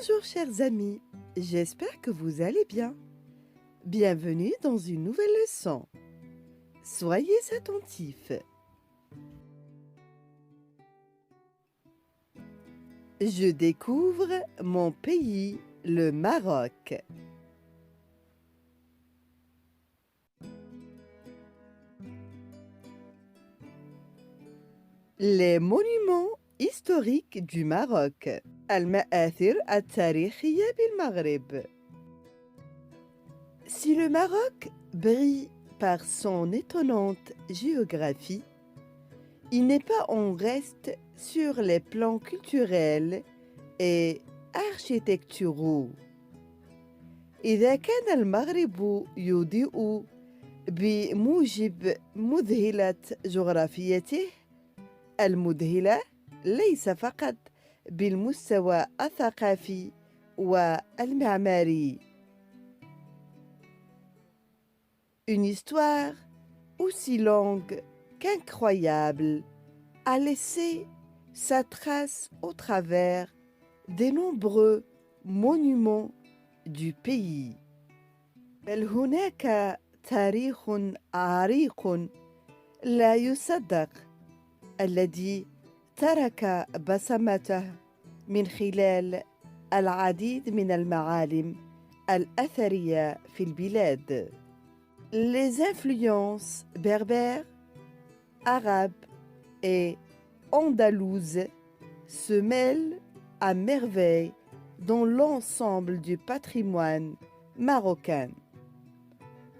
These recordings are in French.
Bonjour chers amis, j'espère que vous allez bien. Bienvenue dans une nouvelle leçon. Soyez attentifs. Je découvre mon pays, le Maroc. Les monuments historiques du Maroc. المآثر التاريخية بالمغرب. Si le Maroc brille par son étonnante géographie, il n'est pas en reste sur les plans culturels et architecturaux. إذا كان المغرب يضيء بموجب مذهلة جغرافيته المذهلة ليس فقط بالمستوى الثقافي والمعماري. Une histoire aussi longue qu'incroyable a laissé sa trace au travers des nombreux monuments du pays. بل هناك تاريخ عريق لا يصدق الذي ترك بصمته من خلال العديد من المعالم الأثرية في البلاد. Les influences berbères, arabes et andalouses se mêlent à merveille dans l'ensemble du patrimoine marocain.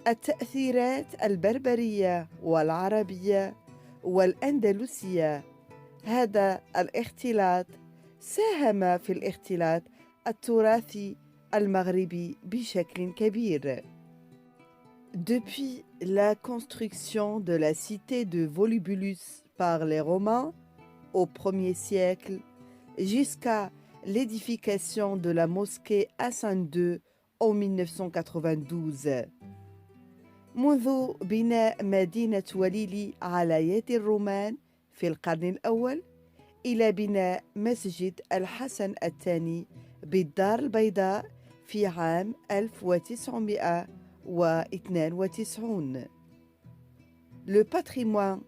التأثيرات البربرية والعربية والأندلسية هذا الاختلاط ساهم في الاختلاط التراثي المغربي بشكل كبير. Depuis la construction de la cité de Volubulus par les Romains au 1er siècle jusqu'à l'édification de la mosquée Hassan II en 1992. منذ بناء مدينة وليلي على يد الرومان في القرن الأول إلى بناء مسجد الحسن الثاني بالدار البيضاء في عام 1992. Le patrimoine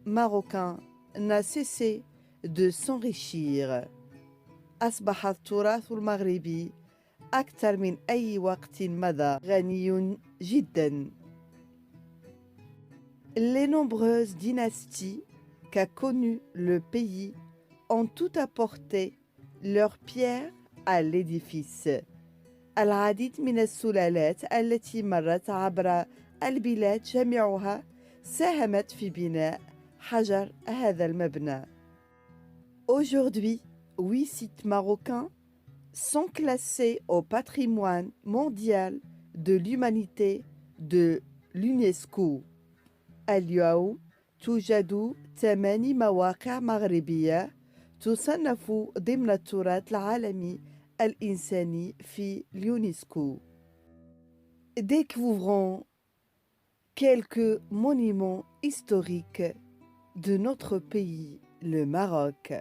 marocain n'a cessé de s'enrichir. أصبح التراث المغربي أكثر من أي وقت مضى غني جداً. Les nombreuses dynasties qu'a connues le pays ont tout apporté leur pierre à l'édifice. العديد من السلالات التي مرت عبر البلاد جميعها ساهمت في بناء حجر هذا المبنى. Aujourd'hui, 8 sites marocains sont classés au patrimoine mondial de l'humanité de l'UNESCO. اليوم توجد 8 مواقع مغربية تصنف ضمن التراث العالمي الإنساني في اليونسكو. Découvrons quelques monuments historiques de notre pays, le Maroc.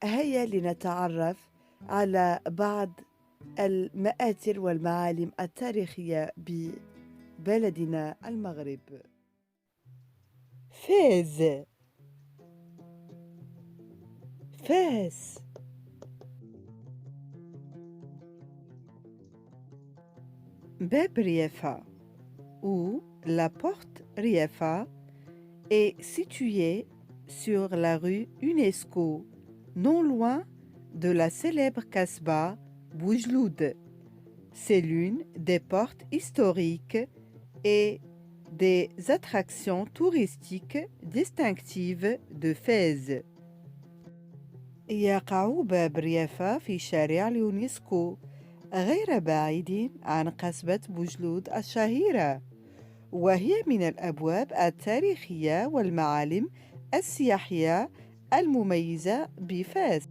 هيا لنتعرف على بعض المآثر والمعالم التاريخية ببلدنا المغرب. فاس. فاس. باب ريافة ou la porte Riafa est située sur la rue UNESCO, non loin de la célèbre Casbah Boujloud. C'est l'une des portes historiques et des attractions touristiques distinctives de Fès. يقع باب ريافة في شارع اليونسكو غير بعيد عن قصبة بوجلود الشهيرة، وهي من الأبواب التاريخية والمعالم السياحية المميزة بفاس.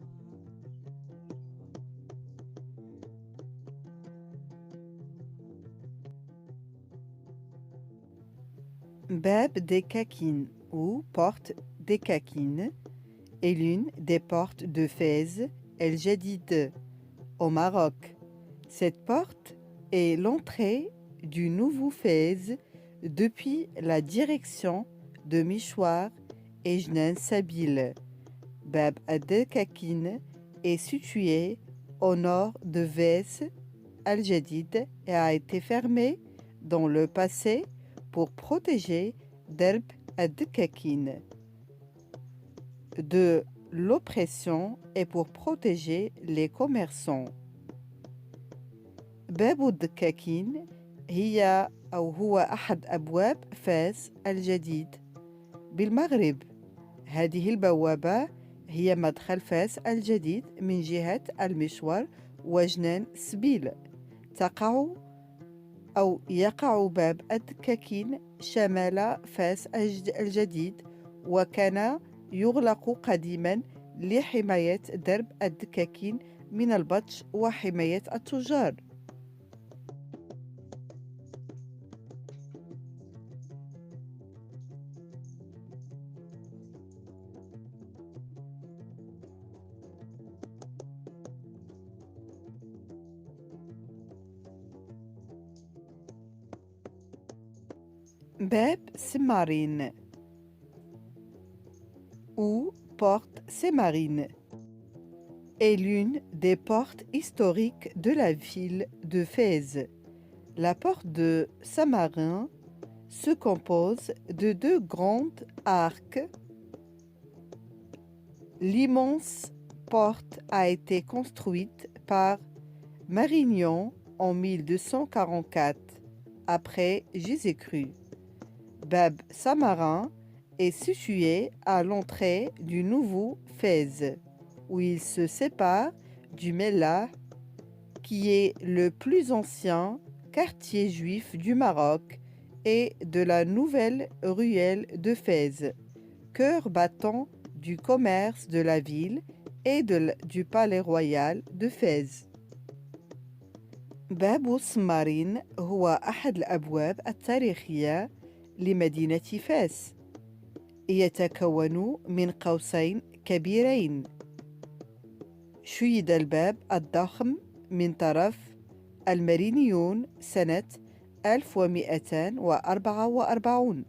Bab des Kakines ou porte des Kakines est l'une des portes de Fès El Jadid, au Maroc. Cette porte est l'entrée du nouveau Fès depuis la direction de Mishwar et Jnan Sabil. Bab ad-Kakin est situé au nord de Fès Al-Jadid et a été fermée dans le passé pour protéger Derb ad-Kakin de l'oppression et pour protéger les commerçants. باب الدكاكين هي أو هو أحد أبواب فاس الجديد بالمغرب. هذه البوابة هي مدخل فاس الجديد من جهة المشوار وجنان سبيل. يقع باب الدكاكين شمال فاس الجديد، وكان يغلق قديما لحماية درب الدكاكين من البطش وحماية التجار. باب سمارين ou porte Sémarine est l'une des portes historiques de la ville de Fès. La porte de Samarin se compose de deux grands arcs. L'immense porte a été construite par Marignan en 1244 après Jésus-Christ. Bab Samarin est situé à l'entrée du nouveau Fès, où il se sépare du Mellah, qui est le plus ancien quartier juif du Maroc, et de la nouvelle ruelle de Fès, cœur battant du commerce de la ville et du palais royal de Fès. باب سمارين هو أحد الأبواب التاريخية لمدينة فاس. يتكون من قوسين كبيرين. شيد الباب الضخم من طرف المارينيون سنة 1244.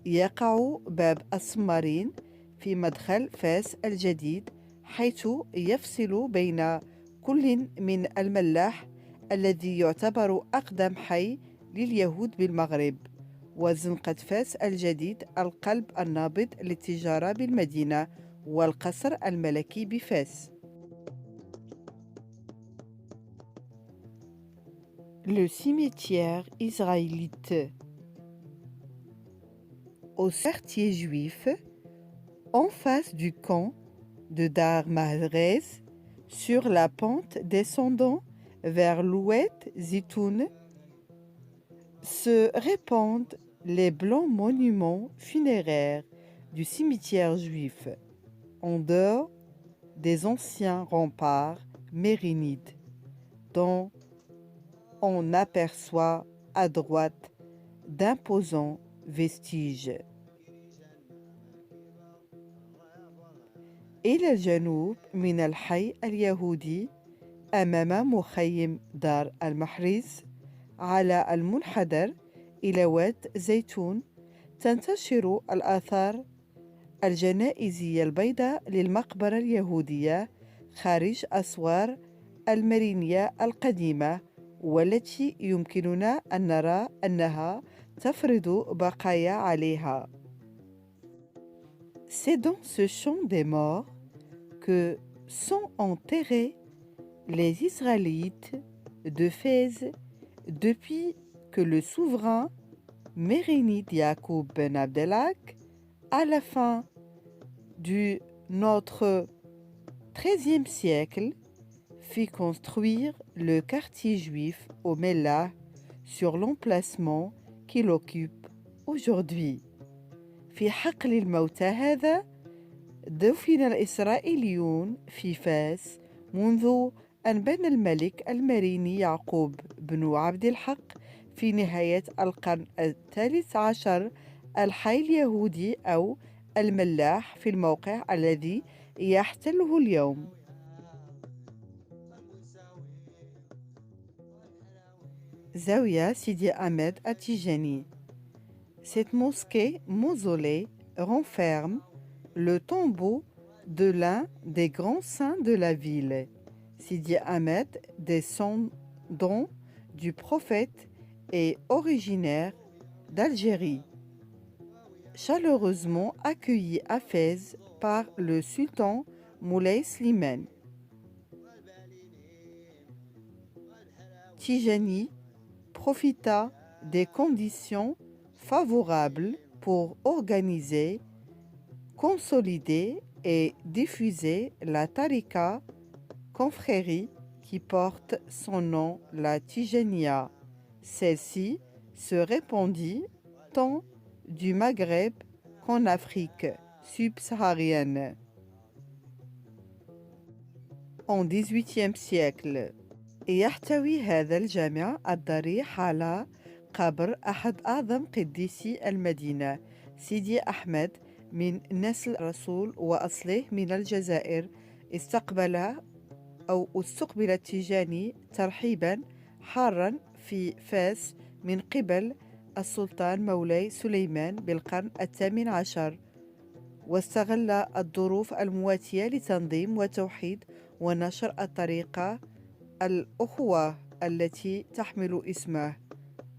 يقع باب السمارين في مدخل فاس الجديد، حيث يفصل بين كل من الملاح الذي يعتبر أقدم حي لليهود بالمغرب، وزنقة فاس الجديد القلب النابض للتجارة بالمدينة، والقصر الملكي بفاس. Le cimetière israélite. Au quartier juif, en face du camp de Dar Mahrez, sur la pente descendant vers l'ouest Zitoun, se répandent les blancs monuments funéraires du cimetière juif, en dehors des anciens remparts mérinides, dont on aperçoit à droite d'imposants vestiges. إلى الجنوب من الحي اليهودي أمام مخيم دار المحرز على المنحدر إلى واد زيتون تنتشر الآثار الجنائزية البيضاء للمقبرة اليهودية خارج أسوار المارينية القديمة، والتي يمكننا أن نرى أنها تفرض بقايا عليها. C'est dans ce champ des morts que sont enterrés les Israélites de Fès depuis que le souverain mérinide Yacoub ben Abdelhak, à la fin du notre XIIIe siècle, fit construire le quartier juif au Mellah sur l'emplacement qu'il occupe aujourd'hui. في حقل الموتى هذا دفن الإسرائيليون في فاس منذ أن بنى الملك الماريني يعقوب بن عبد الحق في نهاية القرن الثالث عشر الحي اليهودي أو الملاح في الموقع الذي يحتله اليوم. Zawiya Sidi Ahmed à Tijani. Cette mosquée-mausolée renferme le tombeau de l'un des grands saints de la ville. Sidi Ahmed, descendant du prophète, est originaire d'Algérie. Chaleureusement accueilli à Fès par le sultan Moulay Slimane. Tijani profita des conditions favorables pour organiser, consolider et diffuser la tariqa, confrérie qui porte son nom, la Tijaniya. Celle-ci se répandit tant du Maghreb qu'en Afrique subsaharienne. En XVIIIe siècle, يحتوي هذا الجامع الضريح على قبر أحد أعظم قديسي المدينة سيدي أحمد من نسل الرسول وأصله من الجزائر. استقبل التيجاني ترحيبا حارا في فاس من قبل السلطان مولاي سليمان بالقرن الثامن عشر، واستغل الظروف المواتية لتنظيم وتوحيد ونشر الطريقة الأخوة التي تحمل اسمه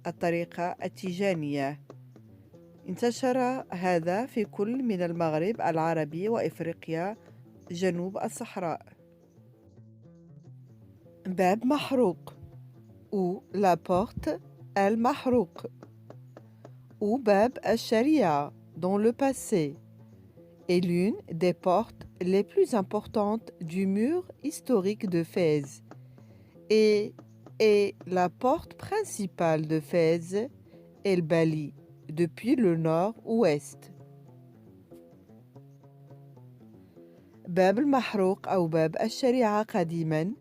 الطريقة التيجانية. انتشر هذا في كل من المغرب العربي وإفريقيا جنوب الصحراء. باب محروق ou la porte المحروق ou باب الشريعة dans le passé est l'une des portes les plus importantes du mur historique de Fès et est la porte principale de Fès El Bali depuis le nord-ouest. باب المحروق أو باب الشريعة قديما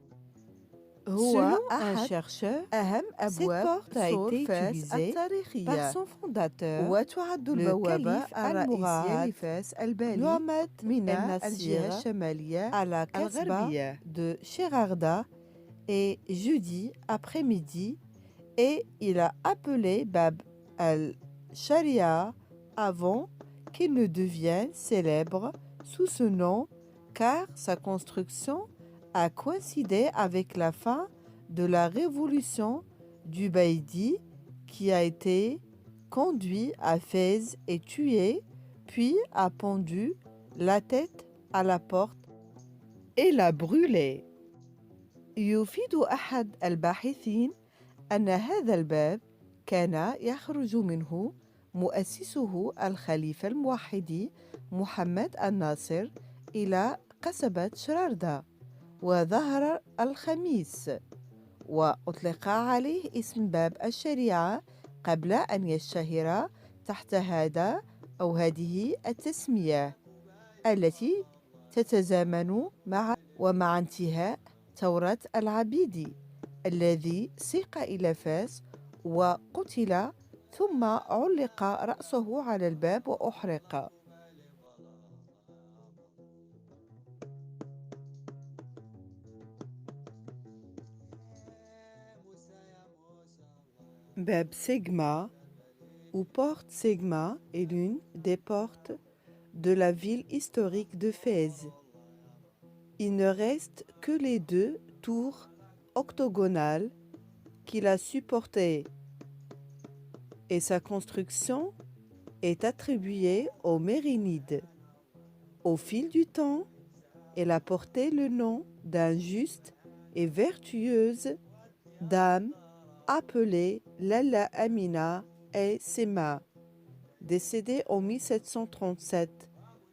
هو un chercheur أهم أبواب صور فاس التاريخية par son fondateur وتعد البوابة الرئيسية لفاس البالي يعمد من الجهة الشمالية على الغربية de Sherarda et jeudi après-midi et il a appelé Bab al-Sharia avant qu'il ne devienne célèbre sous ce nom car sa construction a coïncidé avec la fin de la révolution du Baïdi qui a été conduit à Fès et tué, puis a pendu la tête à la porte et l'a brûlé. يفيد أحد الباحثين أن هذا الباب كان يخرج منه مؤسسه الخليفة الموحد محمد الناصر إلى قصبة شراردة وظهر الخميس، وأطلق عليه اسم باب الشريعة قبل أن يشتهر تحت هذا أو هذه التسمية التي تتزامن مع انتهاء ثورة العبيدي الذي سيق إلى فاس وقتل ثم علق رأسه على الباب وأحرق. Bab Segma ou porte Segma est l'une des portes de la ville historique de Fès. Il ne reste que les deux tours octogonales qui la supportaient et sa construction est attribuée aux Mérinides. Au fil du temps, elle a porté le nom d'un juste et vertueuse dame appelée Lalla Amina et Sema, décédée en 1737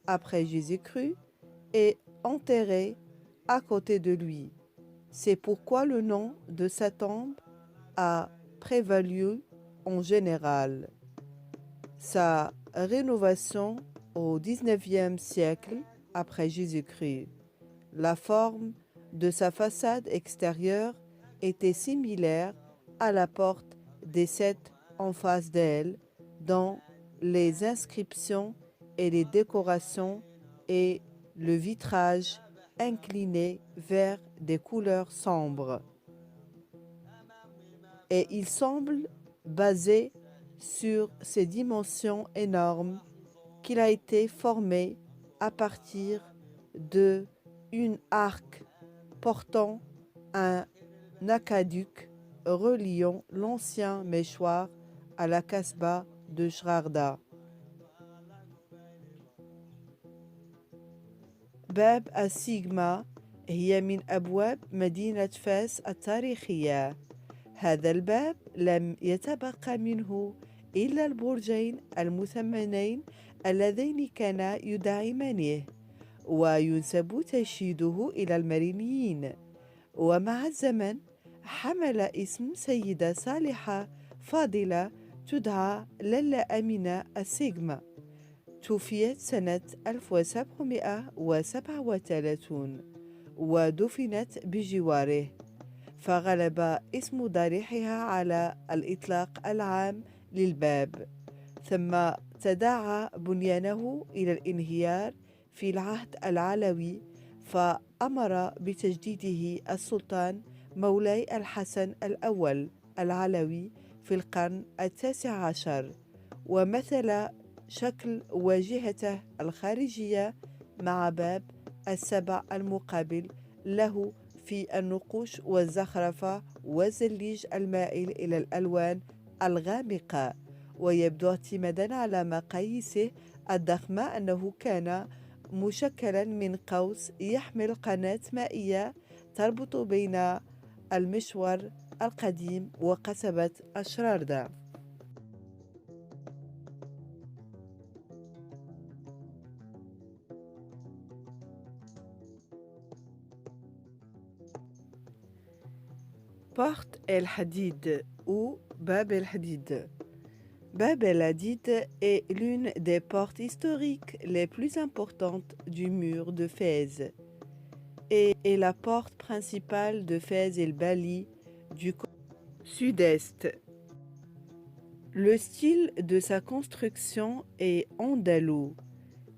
après Jésus-Christ et enterrée à côté de lui. C'est pourquoi le nom de sa tombe a prévalu en général. Sa rénovation au XIXe siècle après Jésus-Christ. La forme de sa façade extérieure était similaire à la porte des sept en face d'elle, dont les inscriptions et les décorations et le vitrage incliné vers des couleurs sombres. et il semble basé sur ces dimensions énormes qu'il a été formé à partir de une arc portant un aqueduc reliant l'ancien Méchoir à la Casbah de Shrarda. باب السيغما هي من أبواب مدينة فاس التاريخية. هذا الباب لم يتبقى منه إلا البرجين المثمنين اللذين كانا يدعمانه، وينسب تشييده إلى المرينيين. ومع الزمن حمل اسم سيدة صالحة فاضلة تدعى لالا أمينة السيغما. توفيت سنة 1737 ودفنت بجواره، فغلب اسم ضريحها على الإطلاق العام للباب، ثم تداعى بنيانه إلى الانهيار في العهد العلوي، فأمر بتجديده السلطان مولاي الحسن الأول العلوي في القرن التاسع عشر، ومثل شكل واجهته الخارجية مع باب السبع المقابل له في النقوش والزخرفة والزليج المائل إلى الألوان الغامقة. ويبدو اعتمادا على مقاييسه الضخمة أنه كان مشكلا من قوس يحمل قناة مائية تربط بين المشوار القديم وقصبة الشراردة. Porte El Hadid ou Bab El Hadid. Bab El Hadid est l'une des portes historiques les plus importantes du mur de Fès et est la porte principale de Fès El Bali du sud-est. Le style de sa construction est andalou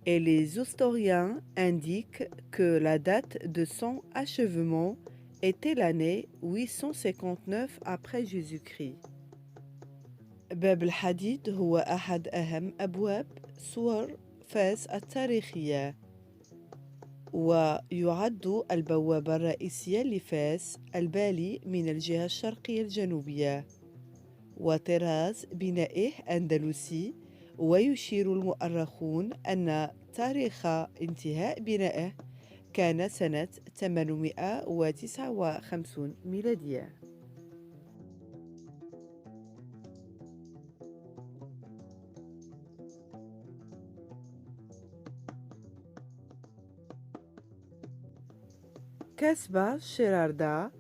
et les historiens indiquent que la date de son achèvement était l'année 859 après Jésus-Christ. باب الحديد هو أحد أهم أبواب سور فاس التاريخية، ويعد البوابة الرئيسية لفاس البالي من الجهة الشرقية الجنوبية، وطراز بنائه أندلسي، ويشير المؤرخون أن تاريخ انتهاء بنائه كان سنة 859 ميلادية. Casbah Sherarda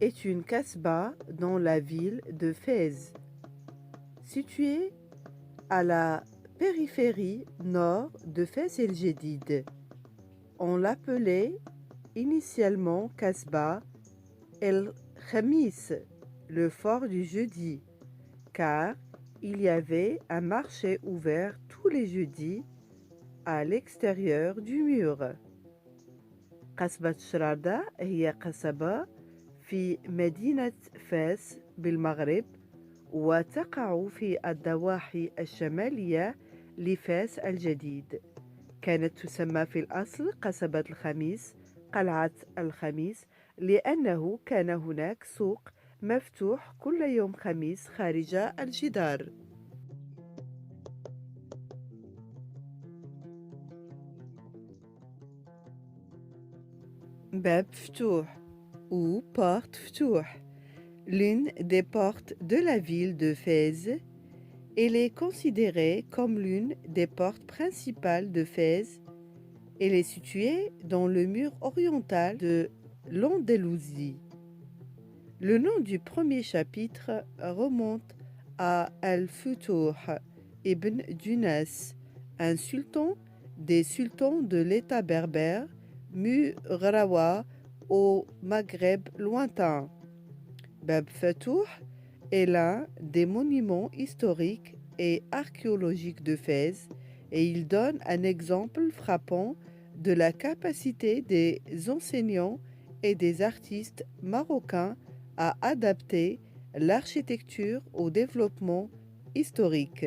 est une casbah dans la ville de Fès, située à la périphérie nord de Fès El Jadid. On l'appelait initialement Casbah El Khamis, le fort du jeudi, car il y avait un marché ouvert tous les jeudis à l'extérieur du mur. قصبة شراردة هي قصبة في مدينة فاس بالمغرب، وتقع في الضواحي الشمالية لفاس الجديد. كانت تسمى في الأصل قصبة الخميس، قلعة الخميس، لأنه كان هناك سوق مفتوح كل يوم خميس خارج الجدار. باب فتوح ou porte فتوح, l'une des portes de la ville de Fès. Elle est considérée comme l'une des portes principales de Fès. Elle est située dans le mur oriental de l'Andalousie. Le nom du premier chapitre remonte à Al-Futuh ibn Dunas, un sultan des sultans de l'État berbère, Mughrawa, au Maghreb lointain. Bab Fatouh est l'un des monuments historiques et archéologiques de Fès et il donne un exemple frappant de la capacité des enseignants et des artistes marocains à adapter l'architecture au développement historique.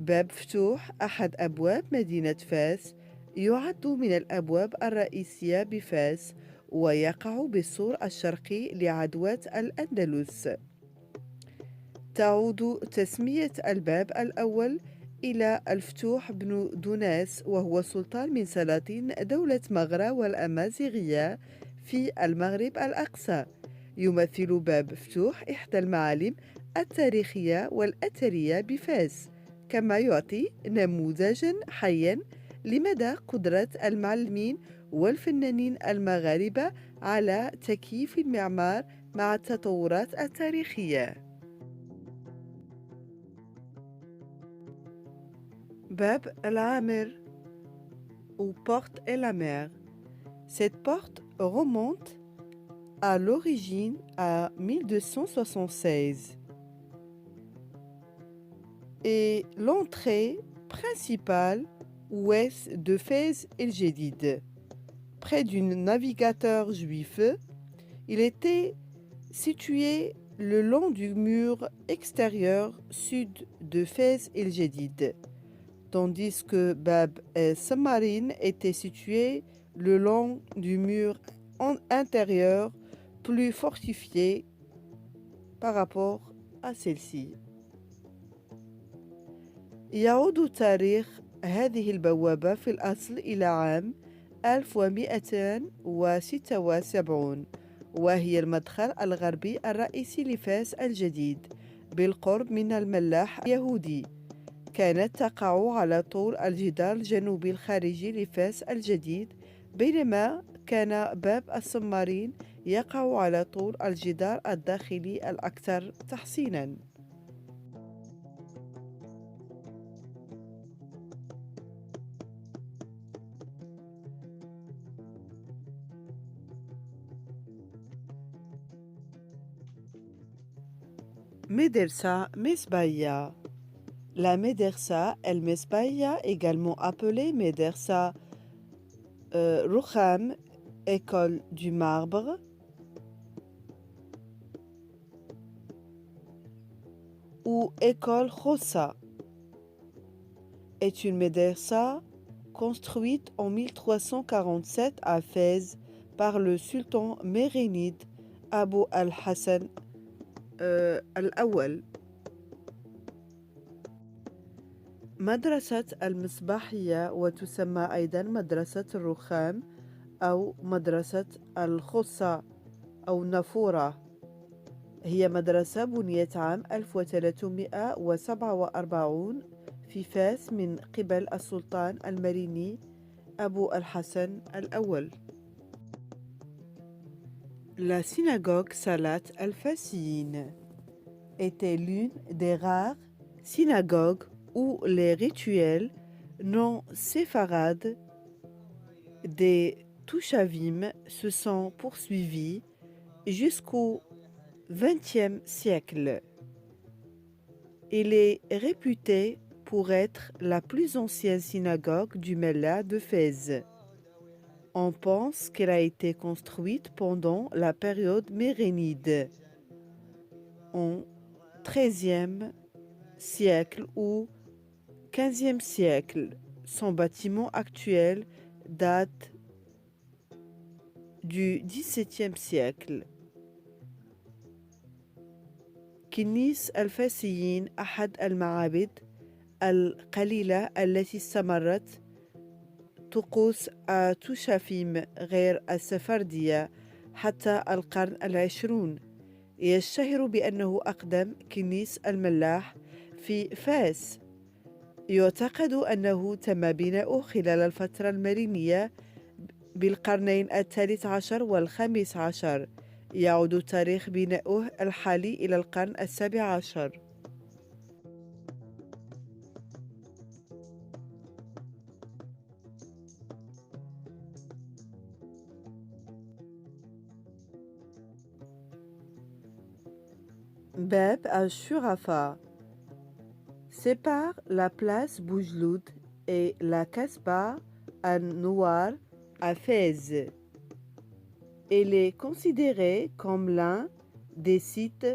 باب فتوح أحد أبواب مدينة فاس يعد من الأبواب الرئيسية بفاس ويقع بالسور الشرقي لعدوى الأندلس. تعود تسمية الباب الأول إلى الفتوح بن دوناس وهو سلطان من سلاطين دولة مغرى والأمازيغية في المغرب الأقصى. يمثل باب فتوح إحدى المعالم التاريخية والأثرية بفاس، كما يعطي نموذجاً حياً لمدى قدرة المعلمين والفنانين المغاربة على تكييف المعمار مع التطورات التاريخية. باب العامر ou porte et la mer. Cette porte remonte à l'origine à 1276 et l'entrée principale ouest de Fès el Jadid. Près d'un navigateur juif, il était situé le long du mur extérieur sud de Fès el Jadid, tandis que Bab el-Sammarin était situé le long du mur intérieur plus fortifié par rapport à celle-ci. يعود تاريخ هذه البوابة في الأصل إلى عام 1276 وهي المدخل الغربي الرئيسي لفاس الجديد بالقرب من الملاح اليهودي. كانت تقع على طول الجدار الجنوبي الخارجي لفاس الجديد، بينما كان باب الصمارين يقع على طول الجدار الداخلي الأكثر تحصيناً. Médersa Mesbaïa. La Médersa el-Mesbaïa, également appelée Médersa Roukham, école du marbre, ou école Khossa, est une médersa construite en 1347 à Fès par le sultan mérénide Abu al-Hassan الأول. مدرسة المصباحية وتسمى أيضا مدرسة الرخام أو مدرسة الخصة أو نافورة، هي مدرسة بنيت عام 1347 في فاس من قبل السلطان المريني أبو الحسن الأول. La synagogue Salat al-Fassiyin était l'une des rares synagogues où les rituels non séfarades des Touchavim se sont poursuivis jusqu'au XXe siècle. Il est réputé pour être la plus ancienne synagogue du Mellah de Fès. On pense qu'elle a été construite pendant la période mérénide, en XIIIe siècle ou XVe siècle. Son bâtiment actuel date du XVIIe siècle. كنيس الفاسيين أحد المعابد القليلة التي استمرت طقوس توشافيم غير السفردية حتى القرن العشرون. يشتهر بأنه أقدم كنيس الملاح في فاس. يعتقد أنه تم بناؤه خلال الفترة المرينية بالقرنين الثالث عشر والخامس عشر. يعود تاريخ بناؤه الحالي إلى القرن السابع عشر. باب الشرفاء sépare la place Boujloud et la Kasbah al-Nouar à Fès. Elle est considérée comme l'un des sites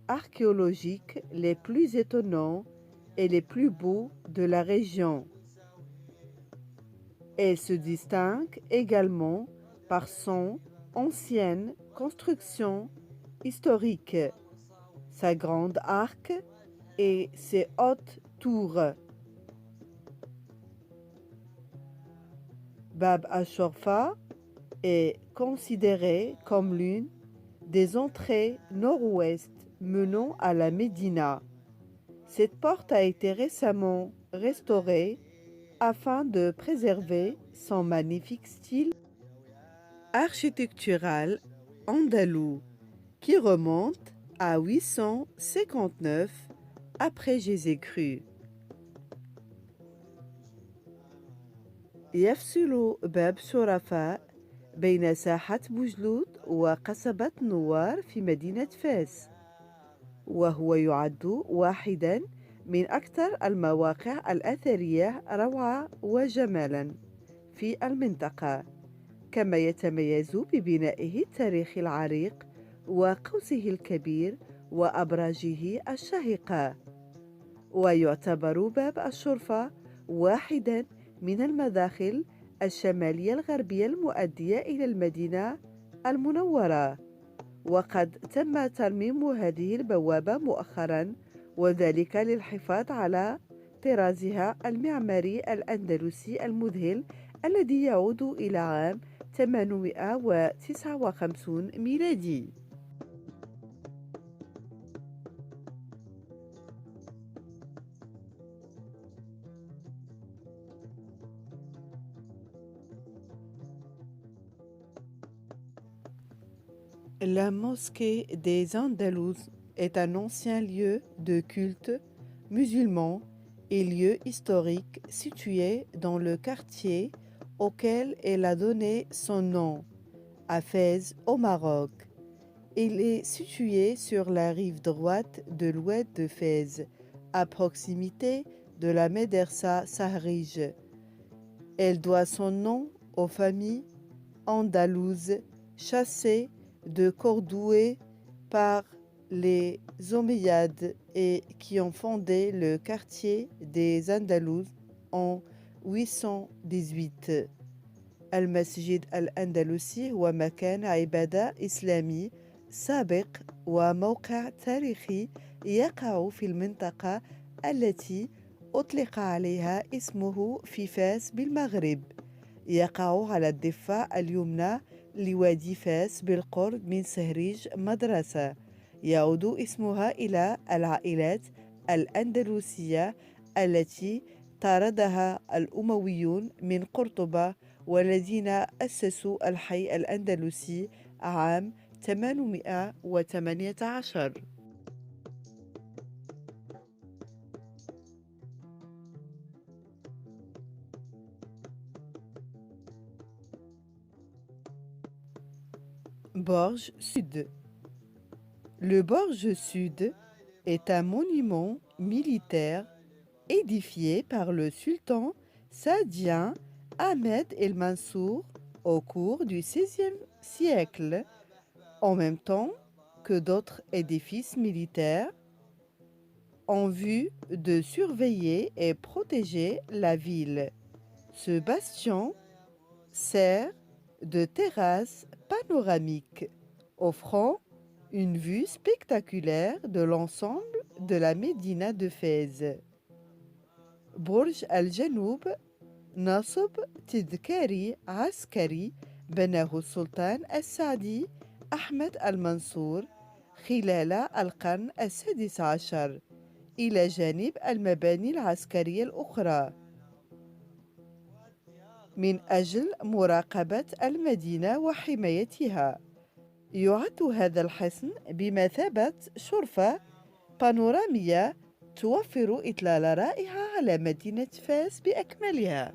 archéologiques les plus étonnants et les plus beaux de la région. Elle se distingue également par son ancienne construction historique, sa grande arc et ses hautes tours. Bab al-Shorfa est considérée comme l'une des entrées nord-ouest menant à la Médina. Cette porte a été récemment restaurée afin de préserver son magnifique style architectural andalou qui remonte à 859 après Jésus-Christ. يفصل باب شرفاء بين ساحة بوجلود وقصبة نوار في مدينة فاس، وهو يعد واحداً من أكثر المواقع الأثرية روعة وجمالاً في المنطقة، كما يتميز ببنائه التاريخي العريق وقوسه الكبير وأبراجه الشاهقة. ويعتبر باب الشرفة واحداً من المداخل الشمالية الغربية المؤدية إلى المدينة المنورة، وقد تم ترميم هذه البوابة مؤخراً، وذلك للحفاظ على طرازها المعماري الأندلسي المذهل الذي يعود إلى عام 859 ميلادي. La mosquée des Andalous est un ancien lieu de culte musulman et lieu historique situé dans le quartier auquel elle a donné son nom, à Fès au Maroc. Il est situé sur la rive droite de l'oued de Fès, à proximité de la médersa Sahrij. Elle doit son nom aux familles andalouses chassées de Cordoue par les Omeyyades et qui ont fondé le quartier des Andalous en 818. المسجد الأندلسي هو مكان عبادة إسلامي سابق وموقع تاريخي يقع في المنطقة التي أطلق عليها اسمه في فاس بالمغرب. يقع على الضفة اليمنى لوادي فاس بالقرب من سهريج مدرسة. يعود اسمها إلى العائلات الأندلسية التي طاردها الأمويون من قرطبة والذين أسسوا الحي الأندلسي عام 818. Borge Sud. Le Borge Sud est un monument militaire édifié par le sultan saadien Ahmed el-Mansour au cours du XVIe siècle, en même temps que d'autres édifices militaires, en vue de surveiller et protéger la ville. Ce bastion sert de terrasse panoramique, offrant une vue spectaculaire de l'ensemble de la médina de Fès. برج الجنوب نصب تذكاري عسكري بناه السلطان السعدي أحمد المنصور خلال القرن السادس عشر إلى جانب المباني العسكرية الأخرى من أجل مراقبة المدينة وحمايتها. يعد هذا الحصن بمثابة شرفة بانورامية توفر إطلالة رائعة على مدينة فاس بأكملها.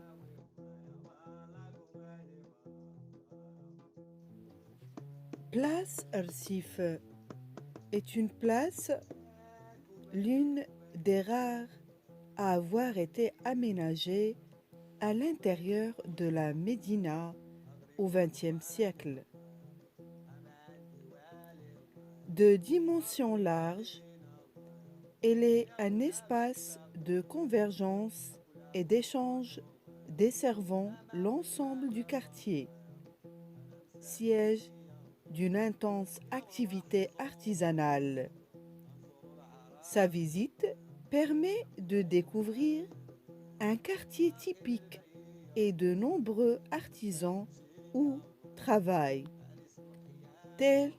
Place Rcif est une place, l'une des rares à avoir été aménagée à l'intérieur de la Médina au XXe siècle. De dimension large, elle est un espace de convergence et d'échange desservant l'ensemble du quartier, siège d'une intense activité artisanale. Sa visite permet de découvrir un quartier typique et de nombreux artisans où travaillent, tels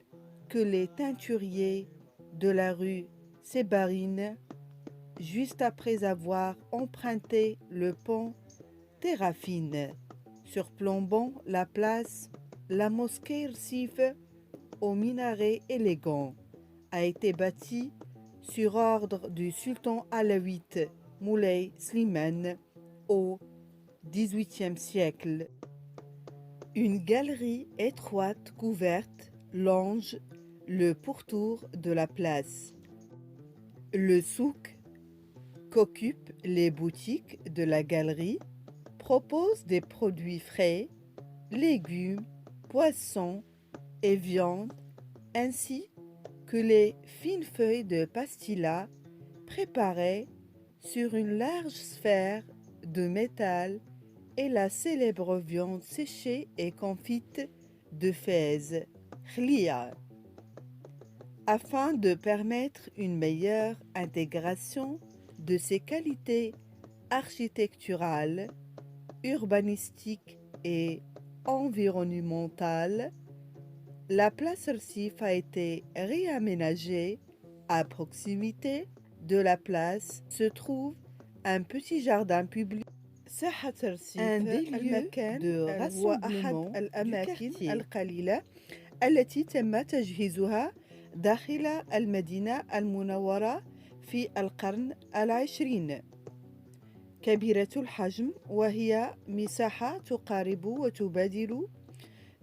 que les teinturiers de la rue Sébarine, juste après avoir emprunté le pont Terrafine, surplombant la place. La mosquée Rsif, au minaret élégant, a été bâtie sur ordre du sultan alawite Moulay Slimane au XVIIIe siècle. Une galerie étroite couverte longe le pourtour de la place. Le souk, qu'occupent les boutiques de la galerie, propose des produits frais, légumes, poissons et viandes, ainsi que les fines feuilles de pastilla préparées sur une large sphère de métal et la célèbre viande séchée et confite de Fès, khlia. Afin de permettre une meilleure intégration de ces qualités architecturales, urbanistiques et environnementales, la place Rsif a été réaménagée. À proximité de la place se trouve un petit jardin public, un des lieux de rassemblement du quartier. التي تم تجهيزها داخل المدينة المنورة في القرن العشرين، كبيرة الحجم وهي مساحة تقارب وتبادل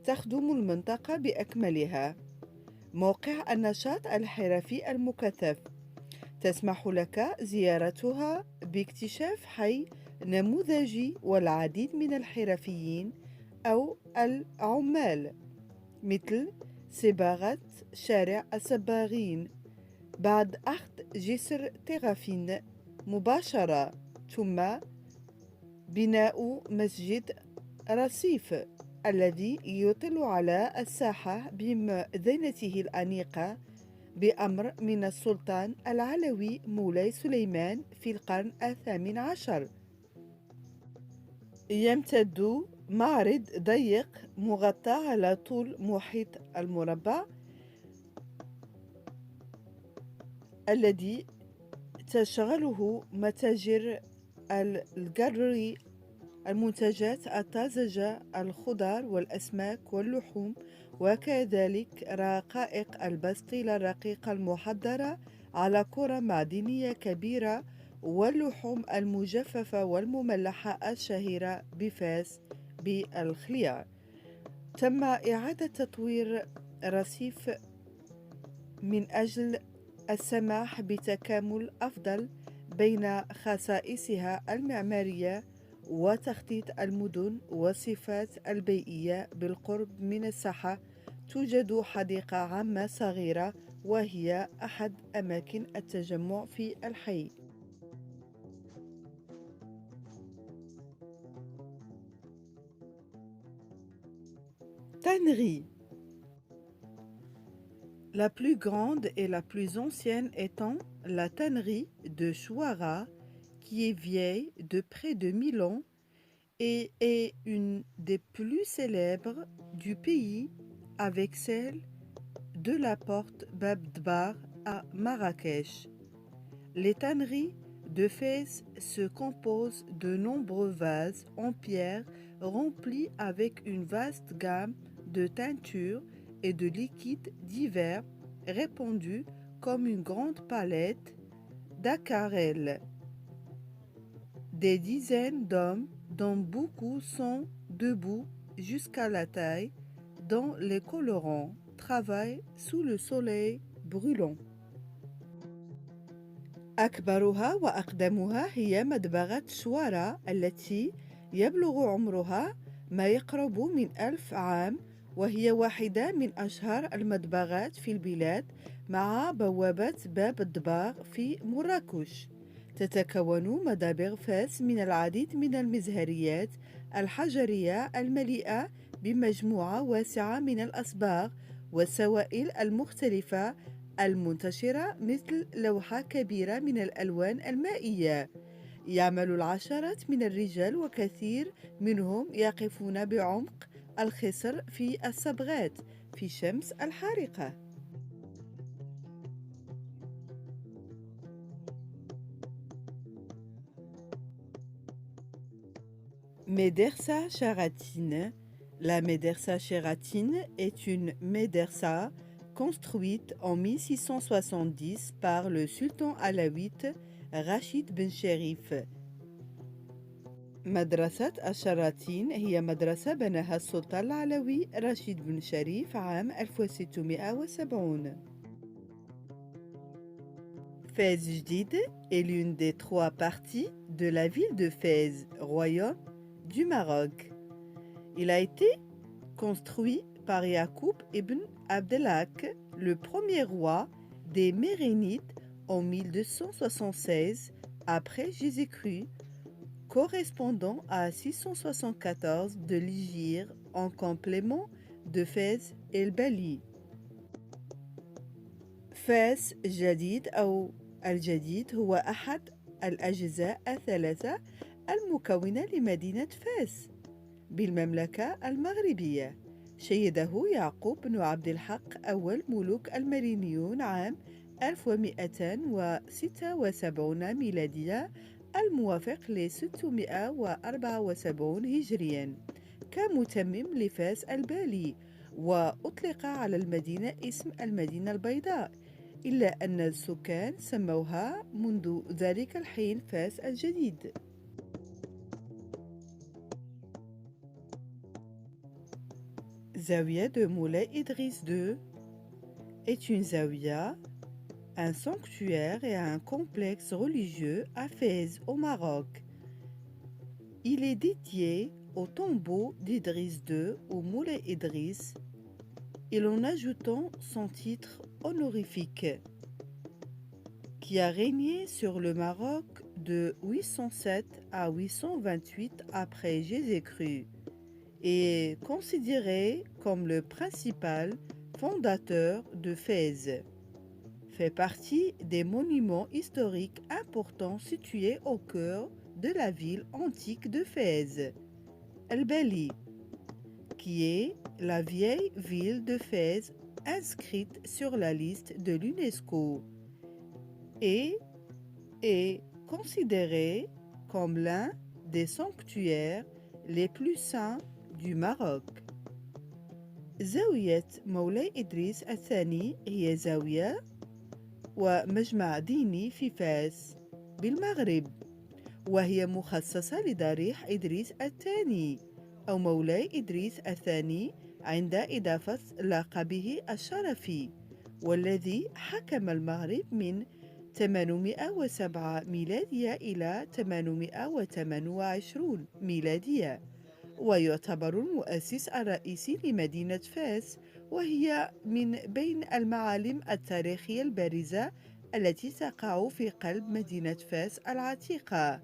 تخدم المنطقة بأكملها. موقع النشاط الحرفي المكثف تسمح لك زيارتها باكتشاف حي نموذجي والعديد من الحرفيين أو العمال، مثل صباغة شارع الصباغين بعد أخذ جسر ترافين مباشرة، ثم بناء مسجد رصيف الذي يطل على الساحة بمدينته الأنيقة بأمر من السلطان العلوي مولاي سليمان في القرن الثامن عشر. يمتد معرض ضيق مغطى على طول محيط المربع الذي تشغله متاجر الجري المنتجات الطازجة، الخضار والأسماك واللحوم، وكذلك رقائق البستيل الرقيقة المحضرة على كرة معدنية كبيرة، واللحوم المجففة والمملحة الشهيرة بفاس بالخيار. تم إعادة تطوير رصيف من أجل السماح بتكامل أفضل بين خصائصها المعمارية وتخطيط المدن والصفات البيئية. بالقرب من الساحة توجد حديقة عامة صغيرة وهي أحد أماكن التجمع في الحي. Tannerie. La plus grande et la plus ancienne étant la tannerie de Chouara, qui est vieille de près de 1000 ans et est une des plus célèbres du pays, avec celle de la porte Bab Dbar à Marrakech. Les tanneries de Fès se composent de nombreux vases en pierre remplis avec une vaste gamme de teintures et de liquides divers répandus comme une grande palette d'aquarelles. Des dizaines d'hommes, dont beaucoup sont debout jusqu'à la taille, dont les colorants travaillent sous le soleil brûlant. أكبرها وأقدمها هي مدبغة شوارع التي يبلغ عمرها ما يقرب من 1000 عام، وهي واحدة من أشهر المدبغات في البلاد مع بوابة باب الدباغ في مراكش. تتكون مدابغ فاس من العديد من المزهريات الحجرية المليئة بمجموعة واسعة من الأصباغ والسوائل المختلفة المنتشرة، مثل لوحة كبيرة من الألوان المائية. يعمل العشرات من الرجال وكثير منهم يقفون بعمق الخصر في الصبغات في الشمس الحارقة. Médersa Charatine. La Médersa Charatine est une médersa construite en 1670 par le sultan alaouite Rachid Ben Sherif. مدرسة الشراتين هي مدرسة بناها السلطان العلوي رشيد بن شريف عام 1670. Fès Jdid est l'une des 3 parties de la ville de Fès, royaume du Maroc. Il a été construit par Yacoub ibn Abdelhak, le premier roi des Mérinides en 1276 après Jésus-Christ, correspondant à 674 de l'Hégire, en complément de Fès el-Bali. فاس جديد أو الجديد هو أحد الأجزاء الثلاثة المكونة لمدينة فاس بالمملكة المغربية. شيده يعقوب بن عبد الحق أول ملوك المرينيون عام 1276 ميلادية، الموافق ل 674 هجريا، كمتمم لفاس البالي، وأطلق على المدينة اسم المدينة البيضاء، إلا أن السكان سموها منذ ذلك الحين فاس الجديد. Zawiya de Moulay Idriss II est une zawiya, un sanctuaire et un complexe religieux à Fès au Maroc. Il est dédié au tombeau d'Idriss II ou Moulay Idriss, et en ajoutant son titre honorifique, qui a régné sur le Maroc de 807 à 828 après Jésus-Christ, et est considéré comme le principal fondateur de Fès. Fait partie des monuments historiques importants situés au cœur de la ville antique de Fès, El-Bali, qui est la vieille ville de Fès inscrite sur la liste de l'UNESCO et est considéré comme l'un des sanctuaires les plus saints du Maroc. زاوية مولاي إدريس الثاني هي زاوية ومجمع ديني في فاس بالمغرب، وهي مخصصة لضريح إدريس الثاني أو مولاي إدريس الثاني عند إضافة لقبه الشرفي، والذي حكم المغرب من 807 ميلادية إلى 828 ميلادية، ويعتبر المؤسس الرئيسي لمدينة فاس، وهي من بين المعالم التاريخية البارزة التي تقع في قلب مدينة فاس العتيقة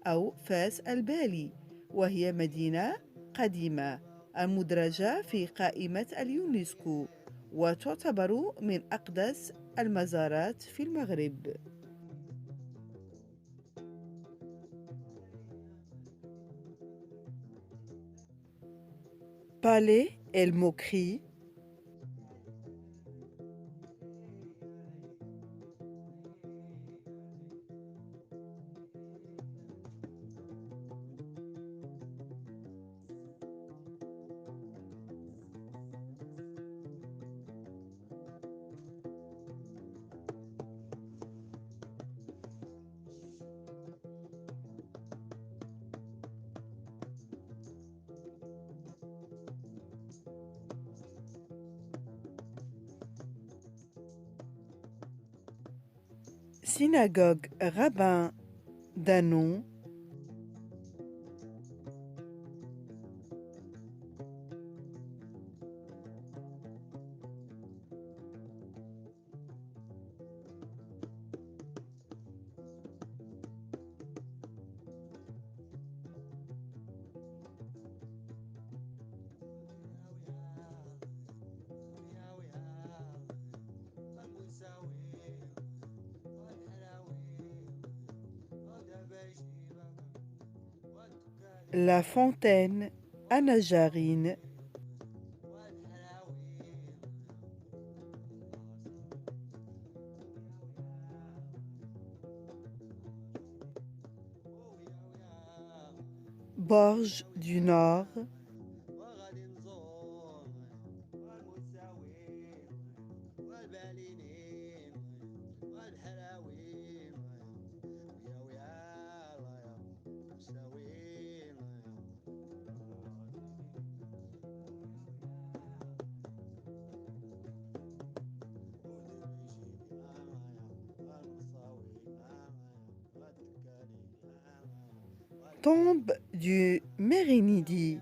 أو فاس البالي، وهي مدينة قديمة المدرجة في قائمة اليونسكو، وتعتبر من أقدس المزارات في المغرب. Palais El Mokri. Synagogue Rabbin d'Anon. La fontaine à Najarine. Borges du Nord. Tombe du Mérinidi.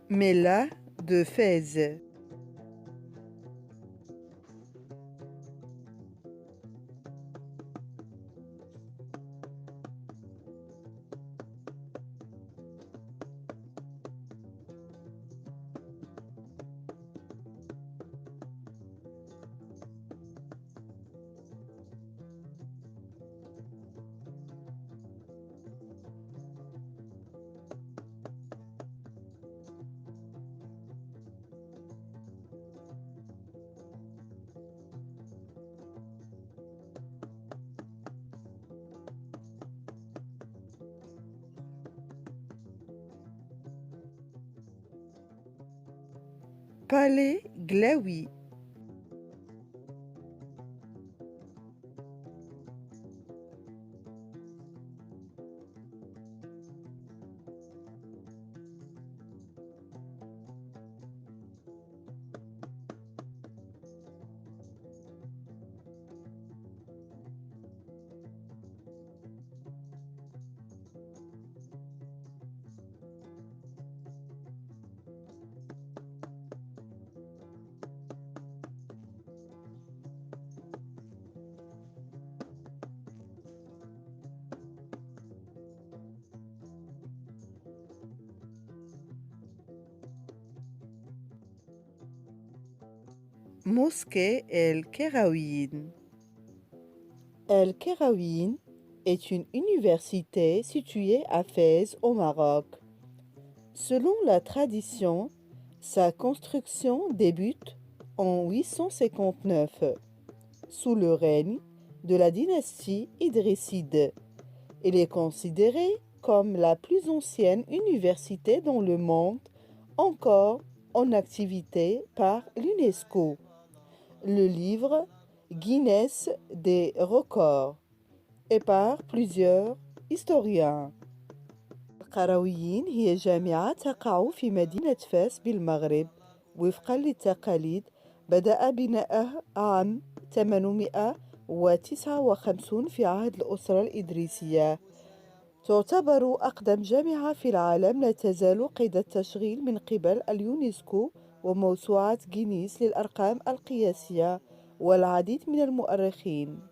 Mela de Fès. Palais Glaoui. Mosquée El Khéraouine. El Khéraouine est une université située à Fès au Maroc. Selon la tradition, sa construction débute en 859 sous le règne de la dynastie idrisside. Elle est considérée comme la plus ancienne université dans le monde encore en activité par l'UNESCO. Le livre Guinness des records et par plusieurs historiens. القرويين هي جامعة تقع في مدينة فاس بالمغرب. وفقا للتقاليد بدأ بناءه عام 859 في عهد الأسرة الإدريسية. تعتبر أقدم جامعة في العالم، لا تزال قيد التشغيل من قبل اليونسكو وموسوعة غينيس للأرقام القياسية والعديد من المؤرخين.